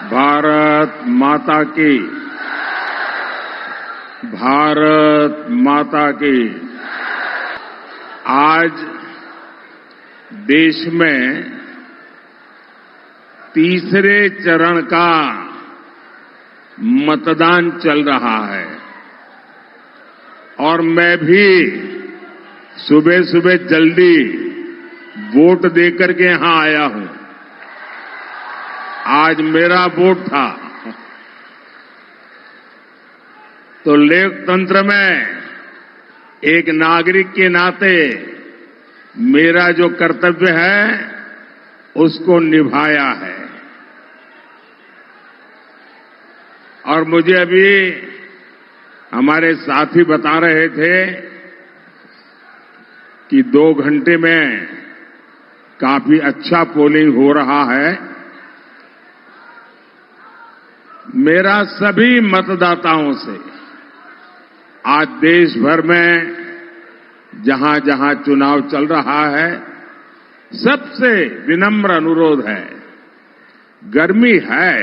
भारत माता की, भारत माता की। आज देश में तीसरे चरण का मतदान चल रहा है और मैं भी सुबह सुबह जल्दी वोट देकर के यहां आया हूं। आज मेरा वोट था। तो लोकतंत्र में एक नागरिक के नाते मेरा जो कर्तव्य है उसको निभाया है। और मुझे अभी हमारे साथी बता रहे थे कि 2 घंटे में काफी अच्छा पोलिंग हो रहा है। मेरा सभी मतदाताओं से आज देश भर में जहां जहां चुनाव चल रहा है सबसे विनम्र अनुरोध है। गर्मी है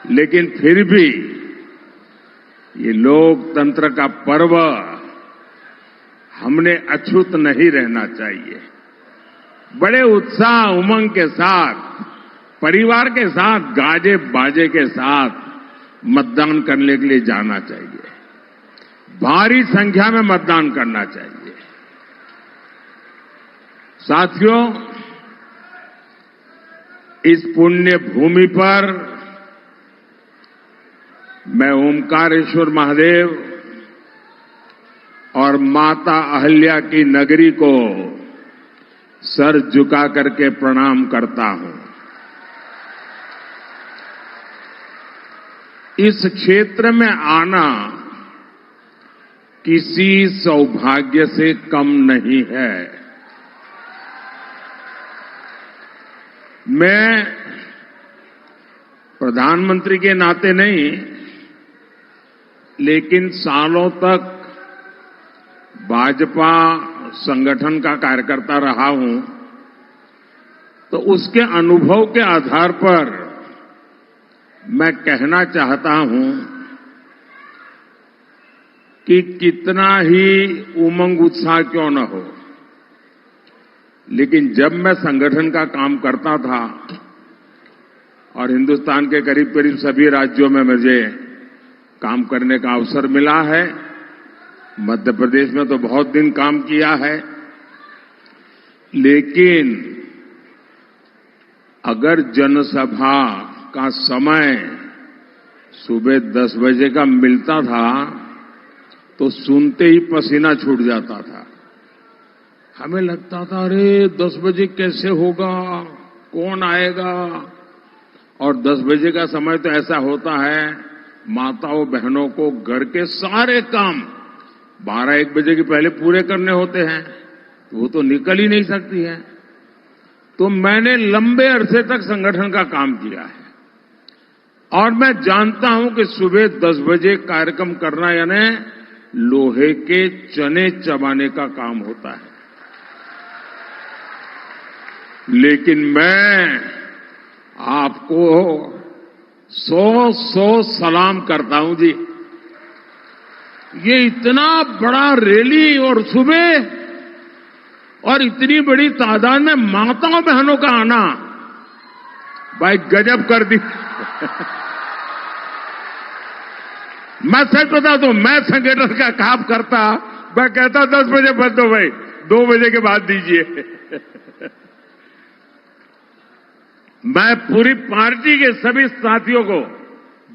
लेकिन फिर भी ये लोकतंत्र का पर्व हमने अछूत नहीं रहना चाहिए। बड़े उत्साह उमंग के साथ परिवार के साथ गाजे बाजे के साथ मतदान करने के लिए जाना चाहिए। भारी संख्या में मतदान करना चाहिए। साथियों, इस पुण्य भूमि पर मैं ओमकारेश्वर महादेव और माता अहिल्या की नगरी को सर झुका करके प्रणाम करता हूं। इस क्षेत्र में आना किसी सौभाग्य से कम नहीं है। मैं प्रधानमंत्री के नाते नहीं, लेकिन सालों तक भाजपा संगठन का कार्यकर्ता रहा हूं, तो उसके अनुभव के आधार पर मैं कहना चाहता हूं कि कितना ही उमंग उत्साह क्यों न हो, लेकिन जब मैं संगठन का काम करता था और हिंदुस्तान के करीब करीब सभी राज्यों में मुझे काम करने का अवसर मिला है, मध्य प्रदेश में तो बहुत दिन काम किया है, लेकिन अगर जनसभा का समय सुबह 10 बजे का मिलता था तो सुनते ही पसीना छूट जाता था। हमें लगता था अरे 10 बजे कैसे होगा, कौन आएगा। और 10 बजे का समय तो ऐसा होता है माताओं बहनों को घर के सारे काम 12-1 बजे के पहले पूरे करने होते हैं, तो वो तो निकल ही नहीं सकती है। तो मैंने लंबे अरसे तक संगठन का काम किया है और मैं जानता हूं कि सुबह 10 बजे कार्यक्रम करना यानी लोहे के चने चबाने का काम होता है। लेकिन मैं आपको 100 सलाम करता हूं जी। ये इतना बड़ा रैली और सुबह और इतनी बड़ी तादाद में माताओं बहनों का आना, भाई गजब कर दी। मैं सच बता दूं, मैं संगठन का काम करता, मैं कहता 10 बजे बंद दो भाई, 2 बजे के बाद दीजिए। मैं पूरी पार्टी के सभी साथियों को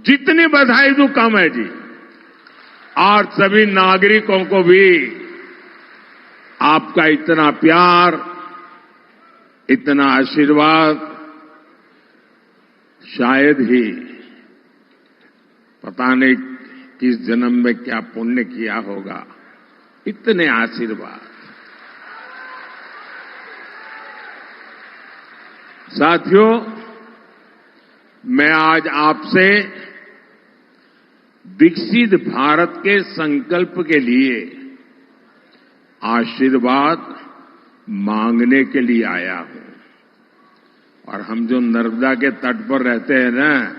जितनी बधाई दूं कम है जी। और सभी नागरिकों को भी आपका इतना प्यार, इतना आशीर्वाद शायद ही पता नहीं किस जन्म में क्या पुण्य किया होगा, इतने आशीर्वाद। साथियों, मैं आज आपसे विकसित भारत के संकल्प के लिए आशीर्वाद मांगने के लिए आया हूं और हम जो नर्मदा के तट पर रहते हैं ना,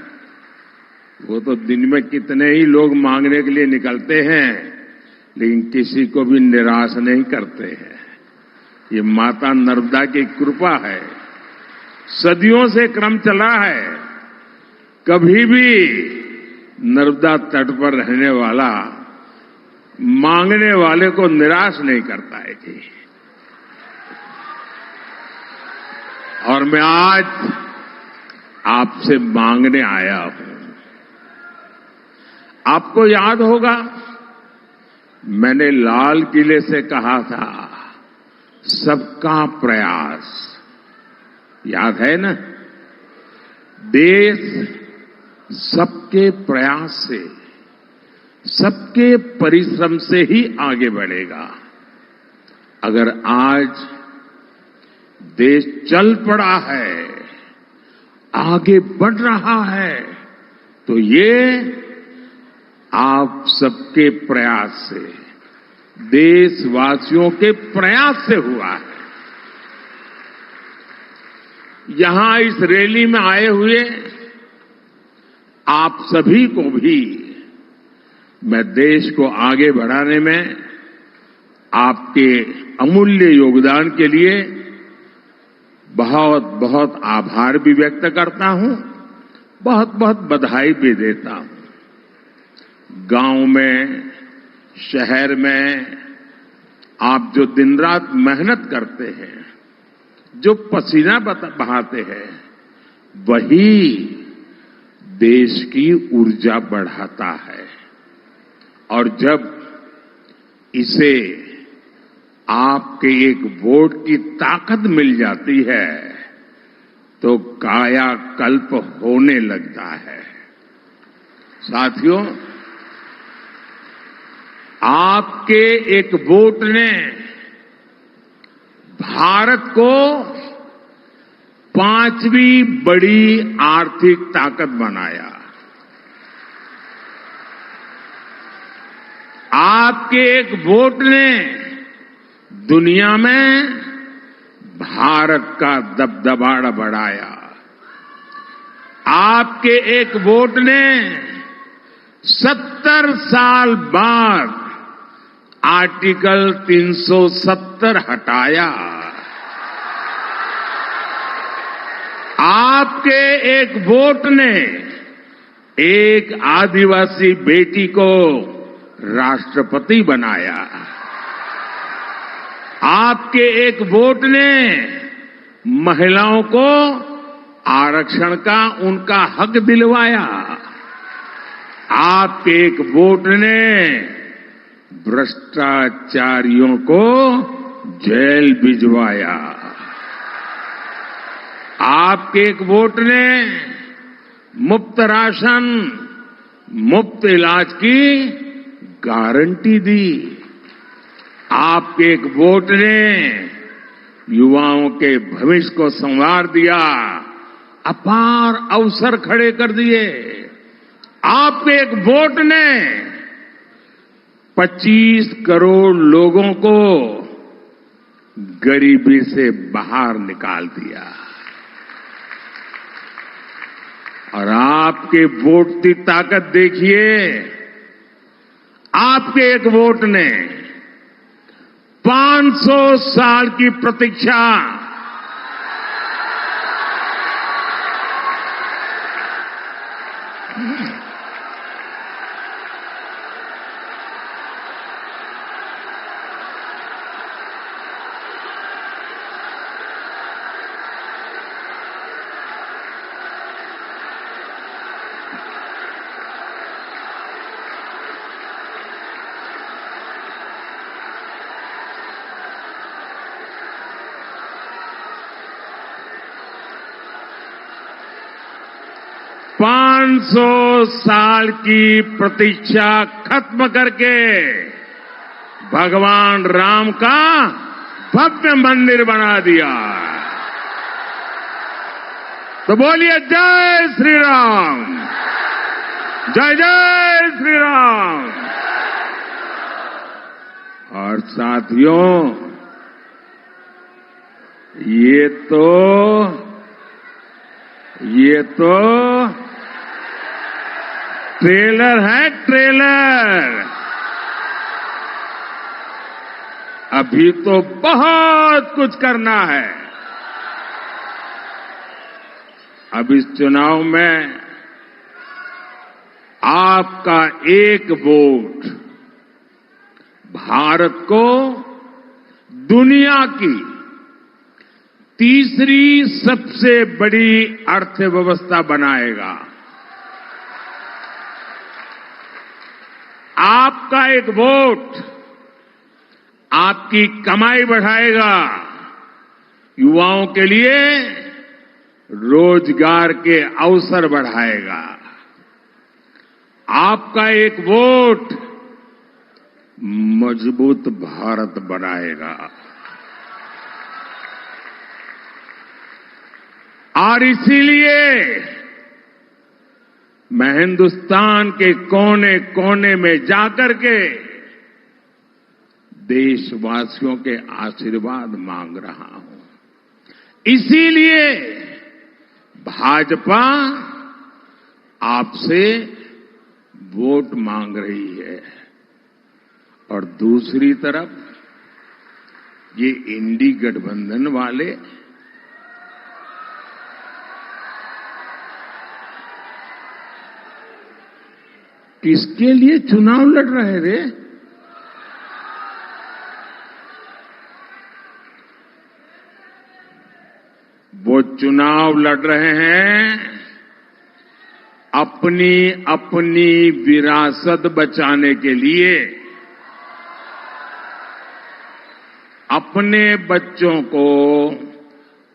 वो तो दिन में कितने ही लोग मांगने के लिए निकलते हैं, लेकिन किसी को भी निराश नहीं करते हैं। ये माता नर्मदा की कृपा है। सदियों से क्रम चला है। कभी भी नर्मदा तट पर रहने वाला मांगने वाले को निराश नहीं करता है जी। और मैं आज आपसे मांगने आया हूं। आपको याद होगा, मैंने लाल किले से कहा था, सबका प्रयास। याद है ना? देश सबके प्रयास से, सबके परिश्रम से ही आगे बढ़ेगा। अगर आज देश चल पड़ा है, आगे बढ़ रहा है, तो ये आप सबके प्रयास से, देशवासियों के प्रयास से हुआ है। यहां इस रैली में आए हुए आप सभी को भी मैं देश को आगे बढ़ाने में आपके अमूल्य योगदान के लिए बहुत बहुत आभार भी व्यक्त करता हूं, बहुत बहुत बधाई भी देता हूं। गांव में, शहर में आप जो दिन रात मेहनत करते हैं, जो पसीना बहाते हैं, वही देश की ऊर्जा बढ़ाता है। और जब इसे आपके एक वोट की ताकत मिल जाती है, तो कायाकल्प होने लगता है। साथियों, आपके एक वोट ने भारत को 5वीं बड़ी आर्थिक ताकत बनाया। आपके एक वोट ने दुनिया में भारत का दबदबा बढ़ाया। आपके एक वोट ने 70 साल बाद आर्टिकल 370 हटाया। आपके एक वोट ने एक आदिवासी बेटी को राष्ट्रपति बनाया। आपके एक वोट ने महिलाओं को आरक्षण का उनका हक दिलवाया। आपके एक वोट ने भ्रष्टाचारियों को जेल भिजवाया। आपके एक वोट ने मुफ्त राशन, मुफ्त इलाज की गारंटी दी। आपके एक वोट ने युवाओं के भविष्य को संवार दिया, अपार अवसर खड़े कर दिए। आपके एक वोट ने 25 करोड़ लोगों को गरीबी से बाहर निकाल दिया। और आपके वोट की ताकत देखिए, आपके एक वोट ने 500 साल की प्रतीक्षा साल की प्रतीक्षा खत्म करके भगवान राम का भव्य मंदिर बना दिया। तो बोलिए जय श्री राम, जय जय श्री राम। और साथियों, ये तो ये तो ट्रेलर है, ट्रेलर। अभी तो बहुत कुछ करना है। अब इस चुनाव में आपका एक वोट भारत को दुनिया की तीसरी सबसे बड़ी अर्थव्यवस्था बनाएगा। आपका एक वोट आपकी कमाई बढ़ाएगा, युवाओं के लिए रोजगार के अवसर बढ़ाएगा। आपका एक वोट मजबूत भारत बनाएगा। और इसीलिए मैं हिंदुस्तान के कोने कोने में जाकर के देशवासियों के आशीर्वाद मांग रहा हूं। इसीलिए भाजपा आपसे वोट मांग रही है। और दूसरी तरफ ये इंडी गठबंधन वाले किसके लिए चुनाव लड़ रहे थे? वो चुनाव लड़ रहे हैं अपनी अपनी विरासत बचाने के लिए, अपने बच्चों को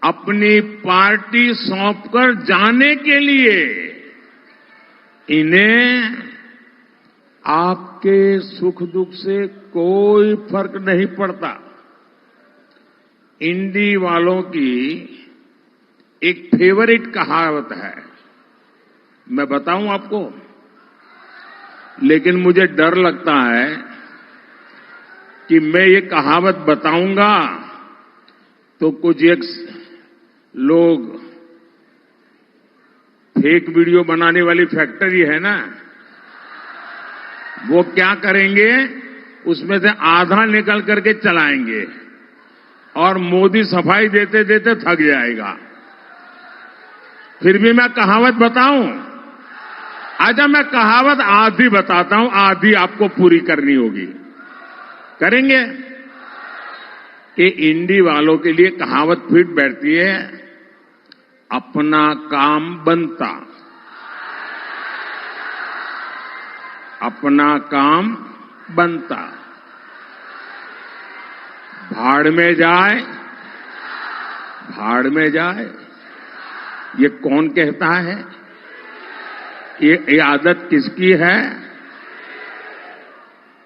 अपनी पार्टी सौंपकर जाने के लिए। इन्हें आपके सुख दुख से कोई फर्क नहीं पड़ता। इंडी वालों की एक फेवरेट कहावत है, मैं बताऊं आपको, लेकिन मुझे डर लगता है कि मैं ये कहावत बताऊंगा तो कुछ एक लोग फेक वीडियो बनाने वाली फैक्ट्री है ना, वो क्या करेंगे, उसमें से आधा निकल करके चलाएंगे और मोदी सफाई देते देते थक जाएगा। फिर भी मैं कहावत बताऊं? अच्छा, मैं कहावत आधी बताता हूं, आधी आपको पूरी करनी होगी। करेंगे? कि इंडी वालों के लिए कहावत फिट बैठती है, अपना काम बनता, अपना काम बनता, भाड़ में जाए, भाड़ में जाए। ये कौन कहता है? ये आदत किसकी है?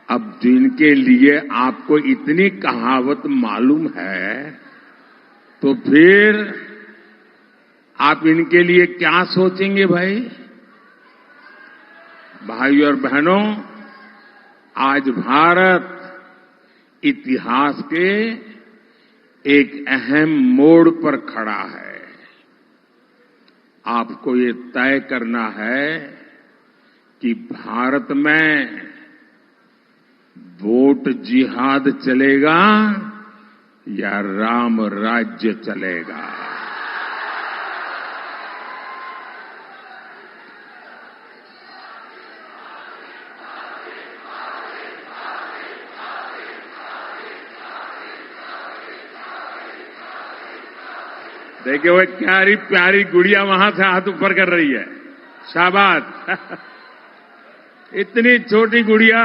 अब जिनके लिए आपको इतनी कहावत मालूम है, तो फिर आप इनके लिए क्या सोचेंगे भाई? भाइयों और बहनों, आज भारत इतिहास के एक अहम मोड़ पर खड़ा है। आपको ये तय करना है कि भारत में वोट जिहाद चलेगा या राम राज्य चलेगा। देखिए वो प्यारी प्यारी गुड़िया वहां से हाथ ऊपर कर रही है, शाबाश। इतनी छोटी गुड़िया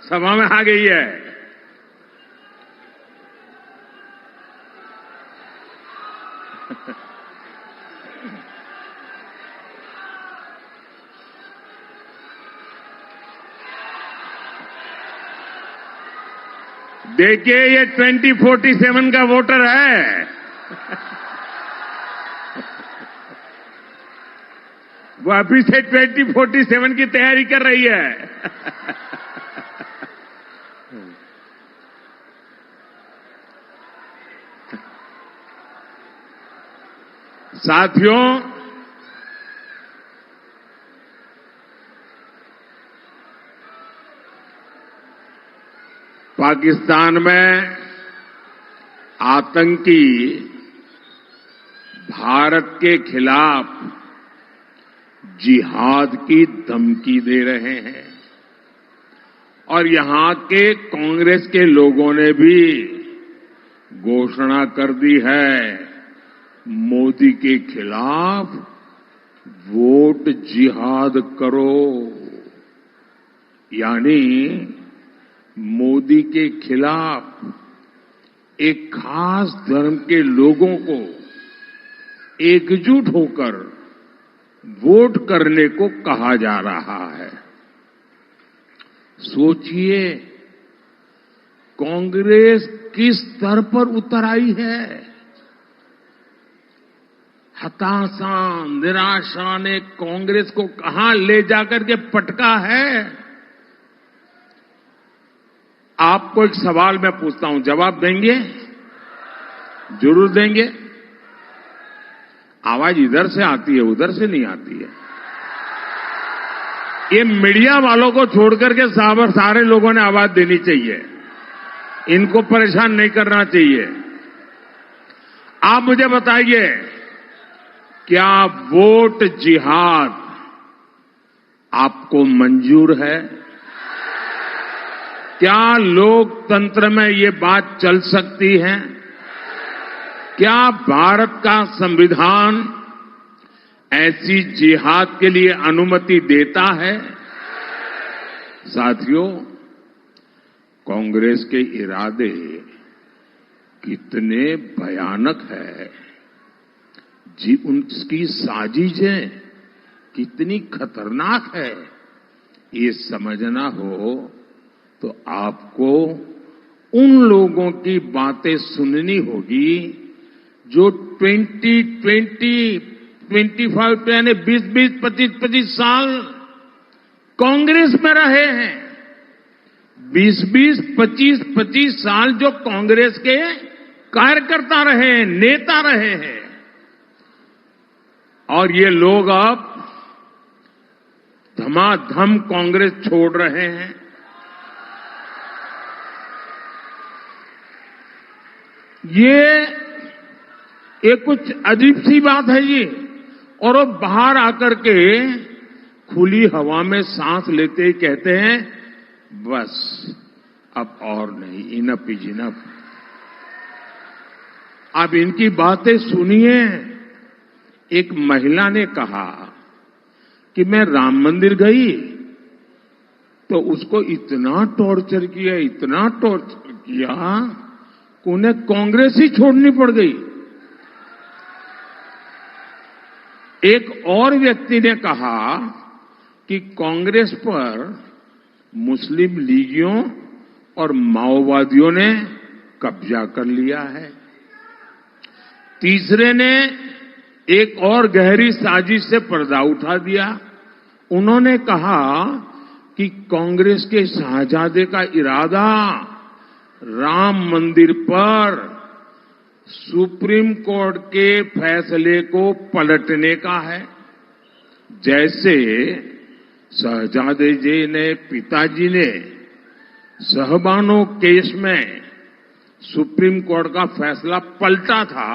सभा में आ गई है। देखिए ये 2047 का वोटर है। वो अभी से 2047 की तैयारी कर रही है। साथियों, पाकिस्तान में आतंकी भारत के खिलाफ जिहाद की धमकी दे रहे हैं और यहां के कांग्रेस के लोगों ने भी घोषणा कर दी है मोदी के खिलाफ वोट जिहाद करो, यानी मोदी के खिलाफ एक खास धर्म के लोगों को एकजुट होकर वोट करने को कहा जा रहा है। सोचिए कांग्रेस किस स्तर पर उतर आई है। हताशा, निराशा ने कांग्रेस को कहां ले जाकर के पटका है। आपको एक सवाल मैं पूछता हूं, जवाब देंगे? जरूर देंगे। आवाज इधर से आती है, उधर से नहीं आती है। ये मीडिया वालों को छोड़कर के सारे लोगों ने आवाज देनी चाहिए, इनको परेशान नहीं करना चाहिए। आप मुझे बताइए, क्या वोट जिहाद आपको मंजूर है? क्या लोकतंत्र में ये बात चल सकती है? क्या भारत का संविधान ऐसी जिहाद के लिए अनुमति देता है? साथियों, कांग्रेस के इरादे कितने भयानक है, उनकी साजिशें कितनी खतरनाक है, ये समझना हो तो आपको उन लोगों की बातें सुननी होगी जो 25 यानी 20, 25 साल कांग्रेस में रहे हैं। 20, 25 साल जो कांग्रेस के कार्यकर्ता रहे हैं, नेता रहे हैं, और ये लोग अब धमाधम कांग्रेस छोड़ रहे हैं। ये कुछ अजीब सी बात है ये। और वो बाहर आकर के खुली हवा में सांस लेते ही कहते हैं बस अब और नहीं, इनफ इज इनफ। आप इनकी बातें सुनिए। एक महिला ने कहा कि मैं राम मंदिर गई तो उसको इतना टॉर्चर किया, इतना टॉर्चर किया कि उन्हें कांग्रेस ही छोड़नी पड़ गई। एक और व्यक्ति ने कहा कि कांग्रेस पर मुस्लिम लीगियों और माओवादियों ने कब्जा कर लिया है। तीसरे ने एक और गहरी साजिश से पर्दा उठा दिया। उन्होंने कहा कि कांग्रेस के शाहजादे का इरादा राम मंदिर पर सुप्रीम कोर्ट के फैसले को पलटने का है। जैसे शहजादे जी ने, पिताजी ने सहबानो केस में सुप्रीम कोर्ट का फैसला पलटा था,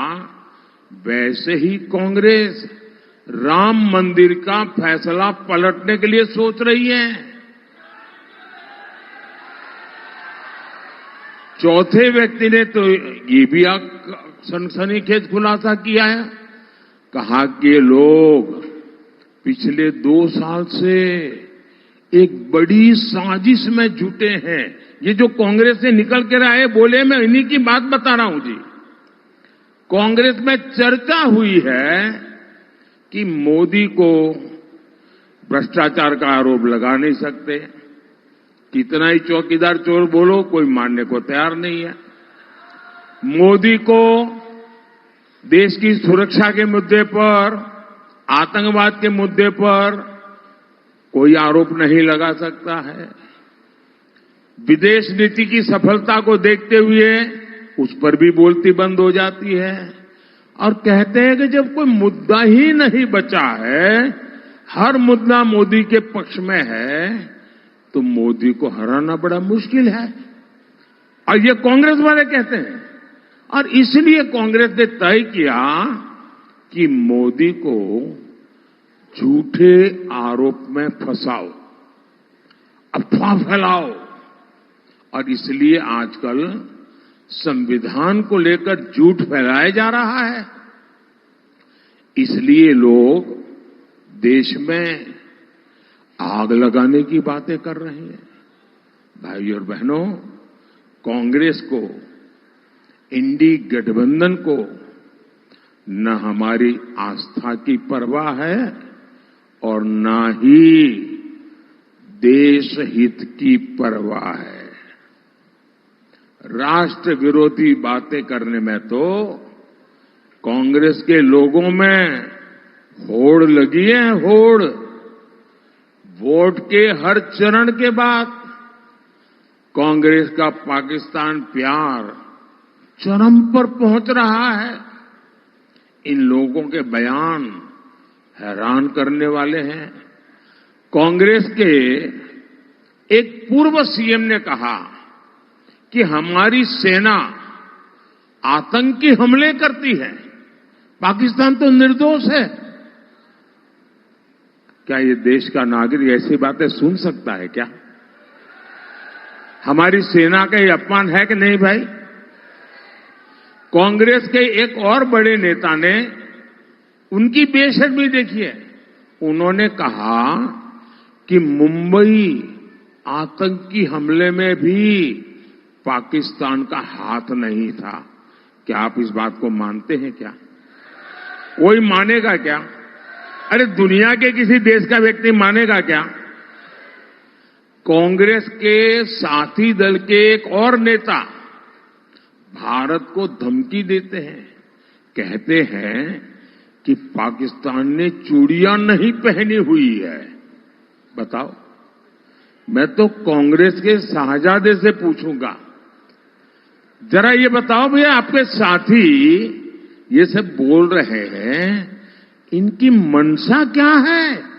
वैसे ही कांग्रेस राम मंदिर का फैसला पलटने के लिए सोच रही है। चौथे व्यक्ति ने तो ये भी सनसनीखेज खुलासा किया है, कहा कि ये लोग पिछले 2 साल से एक बड़ी साजिश में जुटे हैं। ये जो कांग्रेस से निकल के आए बोले, मैं इन्हीं की बात बता रहा हूं जी। कांग्रेस में चर्चा हुई है कि मोदी को भ्रष्टाचार का आरोप लगा नहीं सकते। कितना ही चौकीदार चोर बोलो, कोई मानने को तैयार नहीं है। मोदी को देश की सुरक्षा के मुद्दे पर, आतंकवाद के मुद्दे पर कोई आरोप नहीं लगा सकता है। विदेश नीति की सफलता को देखते हुए उस पर भी बोलती बंद हो जाती है और कहते हैं कि जब कोई मुद्दा ही नहीं बचा है, हर मुद्दा मोदी के पक्ष में है, तो मोदी को हराना बड़ा मुश्किल है। और ये कांग्रेस वाले कहते हैं। और इसलिए कांग्रेस ने तय किया कि मोदी को झूठे आरोप में फंसाओ, अफवाह फैलाओ। और इसलिए आजकल संविधान को लेकर झूठ फैलाया जा रहा है। इसलिए लोग देश में आग लगाने की बातें कर रहे हैं। भाइयों और बहनों, कांग्रेस को, इंडी गठबंधन को न हमारी आस्था की परवाह है और न ही देश हित की परवाह है। राष्ट्र विरोधी बातें करने में तो कांग्रेस के लोगों में होड़ लगी है, होड़। वोट के हर चरण के बाद कांग्रेस का पाकिस्तान प्यार चरम पर पहुंच रहा है। इन लोगों के बयान हैरान करने वाले हैं। कांग्रेस के एक पूर्व सीएम ने कहा कि हमारी सेना आतंकी हमले करती है, पाकिस्तान तो निर्दोष है। क्या ये देश का नागरिक ऐसी बातें सुन सकता है क्या? हमारी सेना का ये अपमान है कि नहीं भाई? कांग्रेस के एक और बड़े नेता ने उनकी बेशर्मी देखिए। उन्होंने कहा कि मुंबई आतंकी हमले में भी पाकिस्तान का हाथ नहीं था। क्या आप इस बात को मानते हैं क्या? कोई मानेगा क्या? अरे दुनिया के किसी देश का व्यक्ति मानेगा क्या? कांग्रेस के साथी दल के एक और नेता भारत को धमकी देते हैं, कहते हैं कि पाकिस्तान ने चूड़ियां नहीं पहनी हुई है। बताओ, मैं तो कांग्रेस के शाहजादे से पूछूंगा, जरा ये बताओ भैया, आपके साथी ये सब बोल रहे हैं, इनकी मंशा क्या है?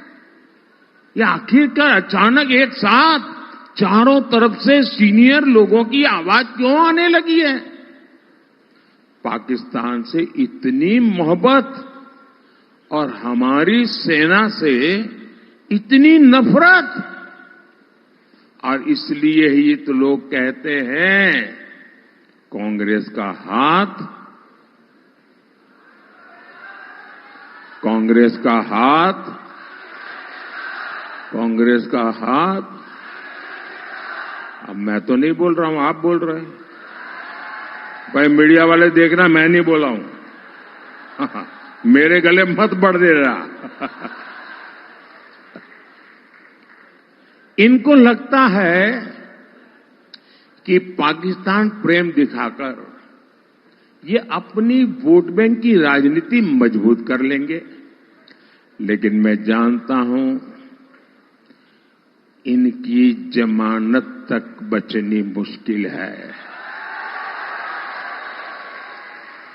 ये आखिरकार अचानक एक साथ चारों तरफ से सीनियर लोगों की आवाज क्यों आने लगी है? पाकिस्तान से इतनी मोहब्बत और हमारी सेना से इतनी नफरत, और इसलिए ही तो लोग कहते हैं कांग्रेस का हाथ, कांग्रेस का हाथ, कांग्रेस का हाथ। अब मैं तो नहीं बोल रहा हूं, आप बोल रहे हैं। भाई मीडिया वाले देखना, मैं नहीं बोला हूं। मेरे गले मत बढ़ दे रहा। इनको लगता है कि पाकिस्तान प्रेम दिखाकर ये अपनी वोट बैंक की राजनीति मजबूत कर लेंगे। लेकिन मैं जानता हूं इनकी जमानत तक बचनी मुश्किल है।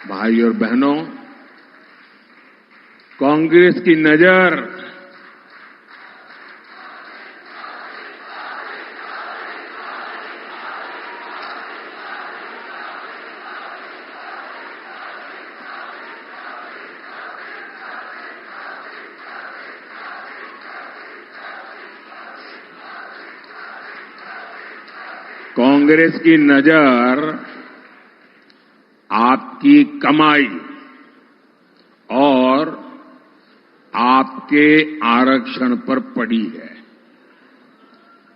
भाई और बहनों, कांग्रेस की नजर कांग्रेस की नजर आपकी कमाई और आपके आरक्षण पर पड़ी है।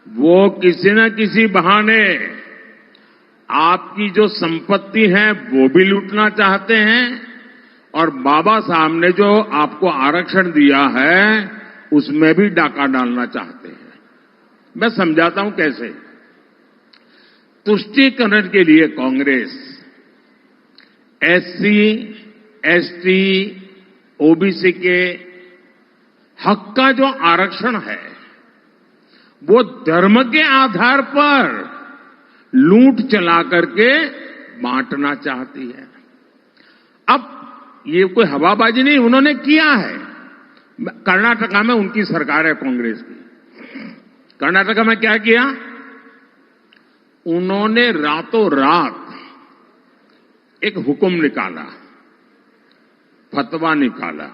वो किसी न किसी बहाने आपकी जो संपत्ति है वो भी लूटना चाहते हैं, और बाबा साहब ने जो आपको आरक्षण दिया है उसमें भी डाका डालना चाहते हैं। मैं समझाता हूं कैसे। तुष्टीकरण के लिए कांग्रेस एससी, एसटी, ओबीसी के हक का जो आरक्षण है वो धर्म के आधार पर लूट चला करके बांटना चाहती है। अब ये कोई हवाबाजी नहीं, उन्होंने किया है। कर्नाटका में उनकी सरकार है कांग्रेस की। कर्नाटका में क्या किया? उन्होंने रातों रात एक हुक्म निकाला, फतवा निकाला,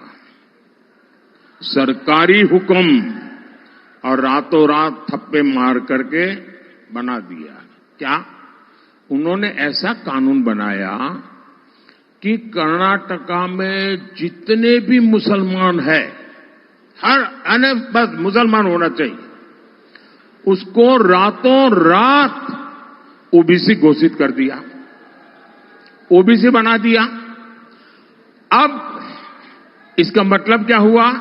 सरकारी हुक्म, और रातों रात थप्पे मार करके बना दिया। क्या? उन्होंने ऐसा कानून बनाया कि कर्नाटका में जितने भी मुसलमान हैं, हर बस मुसलमान होना चाहिए, उसको रातों रात ओबीसी घोषित कर दिया, ओबीसी बना दिया। अब इसका मतलब क्या हुआ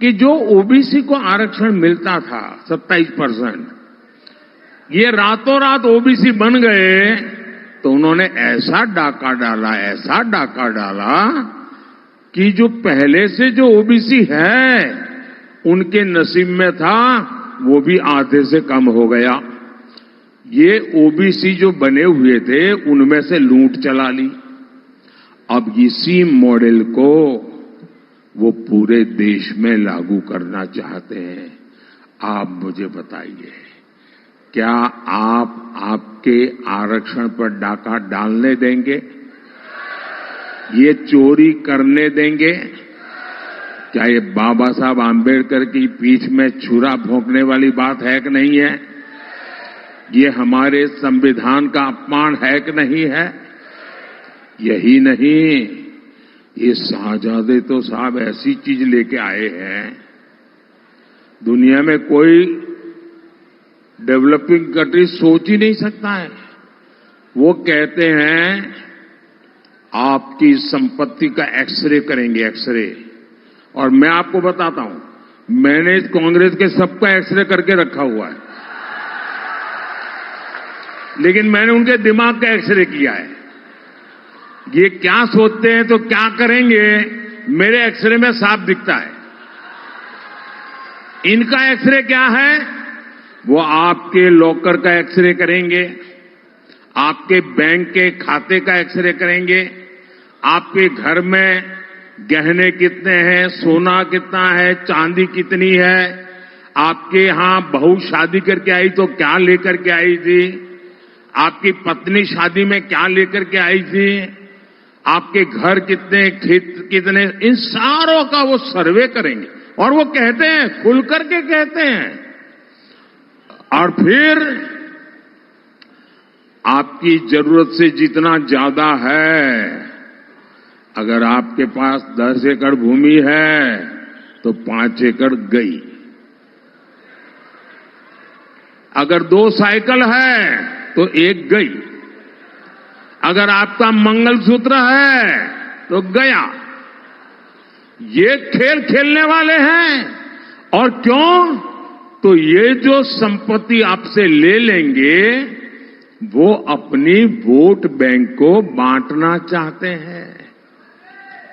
कि जो ओबीसी को आरक्षण मिलता था 27%, ये रातों रात ओबीसी बन गए। तो उन्होंने ऐसा डाका डाला, ऐसा डाका डाला कि जो पहले से जो ओबीसी है उनके नसीब में था वो भी आधे से कम हो गया। ये ओबीसी जो बने हुए थे उनमें से लूट चला ली। अब इसी मॉडल को वो पूरे देश में लागू करना चाहते हैं। आप मुझे बताइए, क्या आप आपके आरक्षण पर डाका डालने देंगे? ये चोरी करने देंगे? क्या ये बाबा साहब आम्बेडकर की पीठ में छुरा भोंकने वाली बात है कि नहीं है? ये हमारे संविधान का अपमान है कि नहीं है? यही नहीं, ये शाहजादे तो साहब ऐसी चीज लेके आए हैं, दुनिया में कोई डेवलपिंग कंट्री सोच ही नहीं सकता है। वो कहते हैं आपकी संपत्ति का एक्सरे करेंगे, एक्सरे। और मैं आपको बताता हूं, मैंने इस कांग्रेस के सबका एक्सरे करके रखा हुआ है, लेकिन मैंने उनके दिमाग का एक्सरे किया है। ये क्या सोचते हैं तो क्या करेंगे, मेरे एक्सरे में साफ दिखता है। इनका एक्सरे क्या है? वो आपके लॉकर का एक्सरे करेंगे, आपके बैंक के खाते का एक्सरे करेंगे, आपके घर में गहने कितने हैं, सोना कितना है, चांदी कितनी है, आपके यहां बहू शादी करके आई तो क्या लेकर के आई थी, आपकी पत्नी शादी में क्या लेकर के आई थी, आपके घर कितने, खेत कितने, इन सारों का वो सर्वे करेंगे। और वो कहते हैं, खुल करके कहते हैं, और फिर आपकी जरूरत से जितना ज्यादा है, अगर आपके पास 10 एकड़ भूमि है तो 5 एकड़ गई, अगर 2 साइकिल है तो 1 गई, अगर आपका मंगलसूत्र है तो गया। ये खेल खेलने वाले हैं। और क्यों? तो ये जो संपत्ति आपसे ले लेंगे वो अपनी वोट बैंक को बांटना चाहते हैं।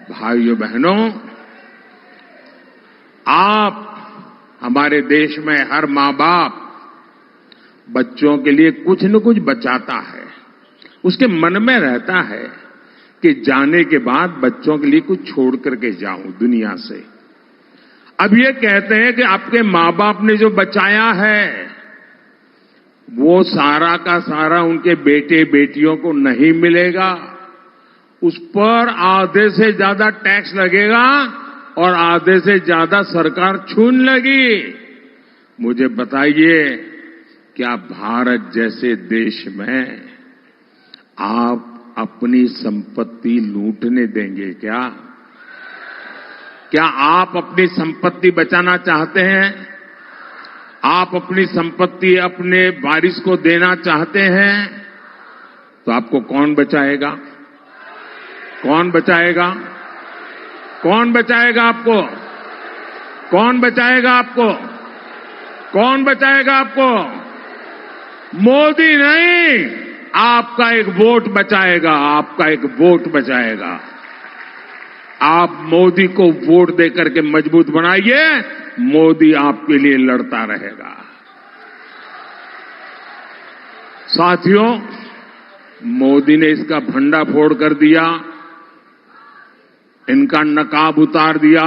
भाइयों बहनों, आप, हमारे देश में हर मां बाप बच्चों के लिए कुछ न कुछ बचाता है। उसके मन में रहता है कि जाने के बाद बच्चों के लिए कुछ छोड़ करके जाऊं दुनिया से। अब ये कहते हैं कि आपके मां बाप ने जो बचाया है वो सारा का सारा उनके बेटे बेटियों को नहीं मिलेगा, उस पर आधे से ज्यादा टैक्स लगेगा और आधे से ज्यादा सरकार छून लगी। मुझे बताइए, क्या भारत जैसे देश में आप अपनी संपत्ति लूटने देंगे क्या? क्या आप अपनी संपत्ति बचाना चाहते हैं? आप अपनी संपत्ति अपने वारिस को देना चाहते हैं? तो आपको कौन बचाएगा? कौन बचाएगा? कौन बचाएगा आपको? कौन बचाएगा आपको? कौन बचाएगा आपको? मोदी नहीं, आपका एक वोट बचाएगा, आपका एक वोट बचाएगा। आप मोदी को वोट देकर के मजबूत बनाइए, मोदी आपके लिए लड़ता रहेगा। साथियों, मोदी ने इसका भंडाफोड़ कर दिया, इनका नकाब उतार दिया,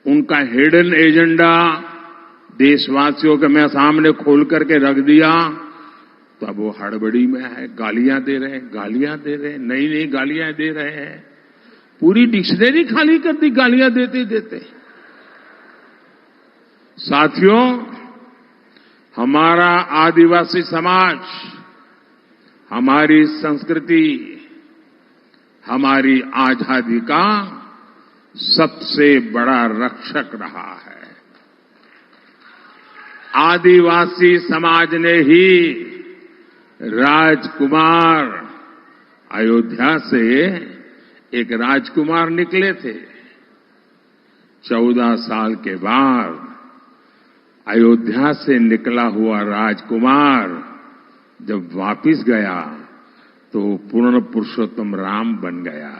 उनका हिडन एजेंडा देशवासियों के मैं सामने खोल करके रख दिया। तो अब वो हड़बड़ी में है, गालियां दे रहे हैं, नई नई गालियां दे रहे हैं। पूरी डिक्शनरी खाली कर दी गालियां देते देते। साथियों, हमारा आदिवासी समाज हमारी संस्कृति, हमारी आजादी का सबसे बड़ा रक्षक रहा है। आदिवासी समाज ने ही राजकुमार, अयोध्या से एक राजकुमार निकले थे। 14 साल के बाद अयोध्या से निकला हुआ राजकुमार जब वापिस गया तो पूर्ण पुरुषोत्तम राम बन गया।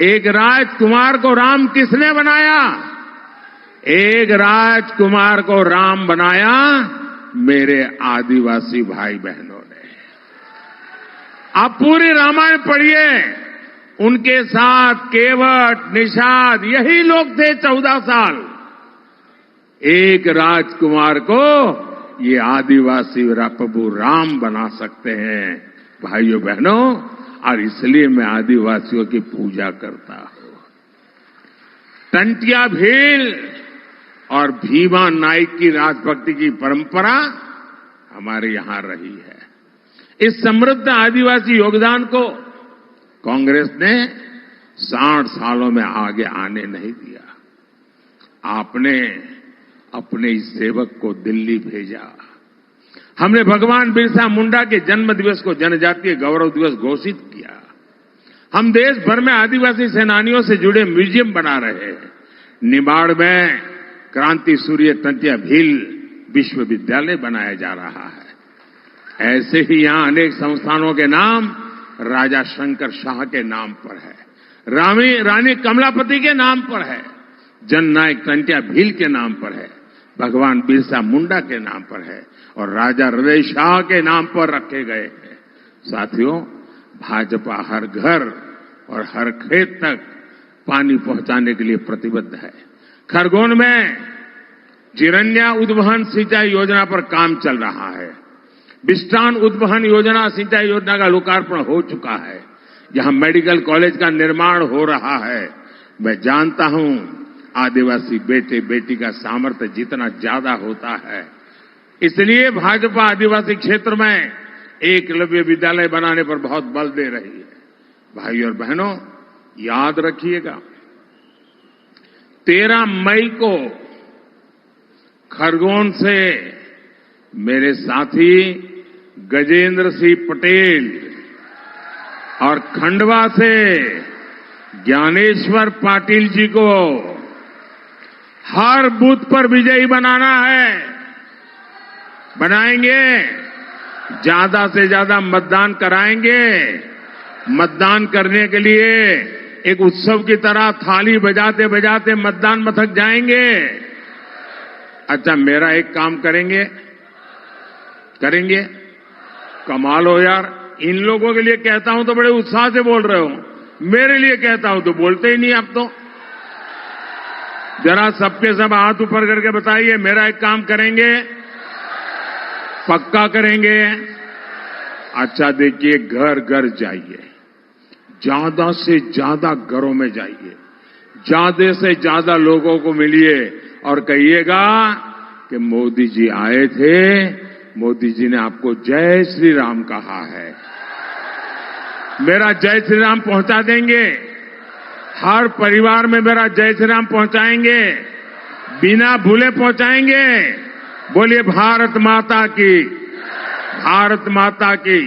एक राजकुमार को राम किसने बनाया? एक राजकुमार को राम बनाया मेरे आदिवासी भाई बहनों ने। आप पूरी रामायण पढ़िए, उनके साथ केवट, निषाद यही लोग थे 14 साल। एक राजकुमार को ये आदिवासी प्रभु राम बना सकते हैं भाइयों बहनों, और इसलिए मैं आदिवासियों की पूजा करता हूं। टंटिया भील और भीमा नाइक की राजभक्ति की परंपरा हमारे यहां रही है। इस समृद्ध आदिवासी योगदान को कांग्रेस ने 60 सालों में आगे आने नहीं दिया। आपने अपने इस सेवक को दिल्ली भेजा। हमने भगवान बिरसा मुंडा के जन्म दिवस को जनजातीय गौरव दिवस घोषित किया। हम देश भर में आदिवासी सेनानियों से जुड़े म्यूजियम बना रहे हैं। निमाड़ में क्रांति सूर्य टंटिया भील विश्वविद्यालय बनाया जा रहा है। ऐसे ही यहां अनेक संस्थानों के नाम राजा शंकर शाह के नाम पर है, रानी कमलापति के नाम पर है, जननायक टंटिया भील के नाम पर है, भगवान बिरसा मुंडा के नाम पर है और राजा हृदय शाह के नाम पर रखे गए हैं। साथियों, भाजपा हर घर और हर खेत तक पानी पहुंचाने के लिए प्रतिबद्ध है। खरगोन में चिरन्या उद्वहन सिंचाई योजना पर काम चल रहा है। बिस्टान उद्वहन योजना सिंचाई योजना का लोकार्पण हो चुका है। यहां मेडिकल कॉलेज का निर्माण हो रहा है। मैं जानता हूं आदिवासी बेटे बेटी का सामर्थ्य जितना ज्यादा होता है, इसलिए भाजपा आदिवासी क्षेत्र में एकलव्य विद्यालय बनाने पर बहुत बल दे रही है। भाइयों और बहनों, याद रखिएगा, 13 मई को खरगोन से मेरे साथी गजेंद्र सिंह पटेल और खंडवा से ज्ञानेश्वर पाटिल जी को हर बूथ पर विजयी बनाना है। बनाएंगे, ज्यादा से ज्यादा मतदान कराएंगे। मतदान करने के लिए एक उत्सव की तरह थाली बजाते बजाते मतदान मथक जाएंगे। अच्छा, मेरा एक काम करेंगे? कमाल हो यार, इन लोगों के लिए कहता हूं तो बड़े उत्साह से बोल रहे हो, मेरे लिए कहता हूं तो बोलते ही नहीं आप तो। जरा सबके सब हाथ ऊपर करके बताइए, मेरा एक काम करेंगे? पक्का करेंगे? अच्छा देखिए, घर घर जाइए, ज्यादा से ज्यादा घरों में जाइए, ज्यादा से ज्यादा लोगों को मिलिए और कहिएगा कि मोदी जी आए थे, मोदी जी ने आपको जय श्री राम कहा है। मेरा जय श्री राम पहुंचा देंगे। हर परिवार में मेरा जय श्री राम पहुंचाएंगे, बिना भूले पहुंचाएंगे। बोलिए भारत माता की, भारत माता की।